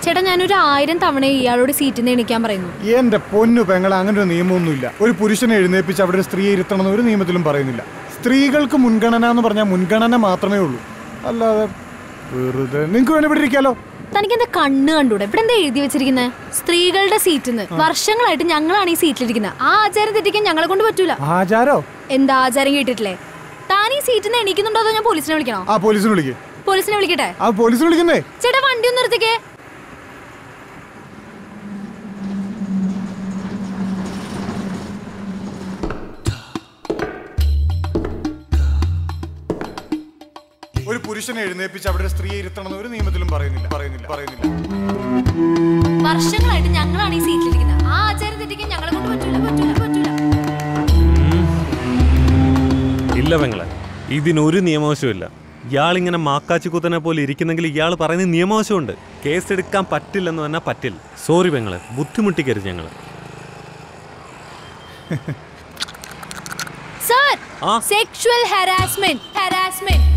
ചേട്ടാ ഞാനൊരു 1000 തവണ ഇയാളോട് സീറ്റിൽ നിന്ന് എണീക്കാൻ പറയുന്നു. എന്റെ പൊന്നു പെങ്ങളെ, അങ്ങനെ ഒരു നിയമമൊന്നുമില്ല. ഒരു പുരുഷനെ എഴുന്നേൽപ്പിച്ച് അവിടെ ഒരു സ്ത്രീയെ ഇരുത്തണമെന്ന് ഒരു നിയമത്തിലും പറയുന്നില്ല. സ്ത്രീകൾക്ക് മുൻഗണന എന്ന് പറഞ്ഞാൽ മുൻഗണന മാത്രമേ ഉള്ളൂ, അല്ലാതെ വെറുതെ നിങ്ങൾക്ക് വേണ്ടി ഇവിടെ ഇരിക്കാലോ. തനിക്ക് എന്താ കണ്ണ് കണ്ടൂടെ? ഇവിടെ എന്താ എഴുതി വെച്ചിരിക്കുന്നത്? സ്ത്രീകളുടെ സീറ്റിന്ന്. വർഷങ്ങളായിട്ട് ഞങ്ങളാണ് ഈ സീറ്റിലിരിക്കുന്നത്. ആ ആചാരം തെറ്റിക്കാൻ ഞങ്ങളെ കൊണ്ട് പറ്റൂല. ആചാരോ? എന്താ ആചാരം കേട്ടിട്ടില്ലേ? താൻ ഈ സീറ്റിൽ നിന്ന് എണീക്കുന്നുണ്ടോ അതോ ഞാൻ പോലീസിനെ വിളിക്കണോ? ആ പോലീസിനെ വിളിക്കേ. പോലീസിനെ വിളിക്കട്ടെ? ആ പോലീസിനെ വിളിക്കുന്നേ. ചേട്ടാ വണ്ടി ഒന്ന് നിർത്തിക്കേ. ഒരു പുരുഷനെ എഴുന്നേൽപ്പിച്ച് അവിടെ ഒരു സ്ത്രീയെ ഇരുത്തണമെന്ന് ഒരു നിയമത്തിലും പറയുന്നില്ല. വർഷങ്ങളായിട്ട് ഞങ്ങളാണ് ഈ സീറ്റിലിരിക്കുന്നത്. ആ ആചാരം തെറ്റിക്കാൻ ഞങ്ങളെ കൊണ്ട് പറ്റൂല. ഇല്ല പെങ്ങളെ, ഇതിനൊരു നിയമവശമില്ല. ഇയാളിങ്ങനെ മാക്കാച്ചിക്കുത്തനെ പോലെ ഇരിക്കുന്നെങ്കിൽ ഇയാൾ പറയുന്ന നിയമവശമുണ്ട്. കേസെടുക്കാൻ പറ്റില്ലെന്ന് പറഞ്ഞാൽ പറ്റില്ല. സോറി പെങ്ങളെ, ബുദ്ധിമുട്ടിക്കരുത് ഞങ്ങള്. Sir, sexual harassment.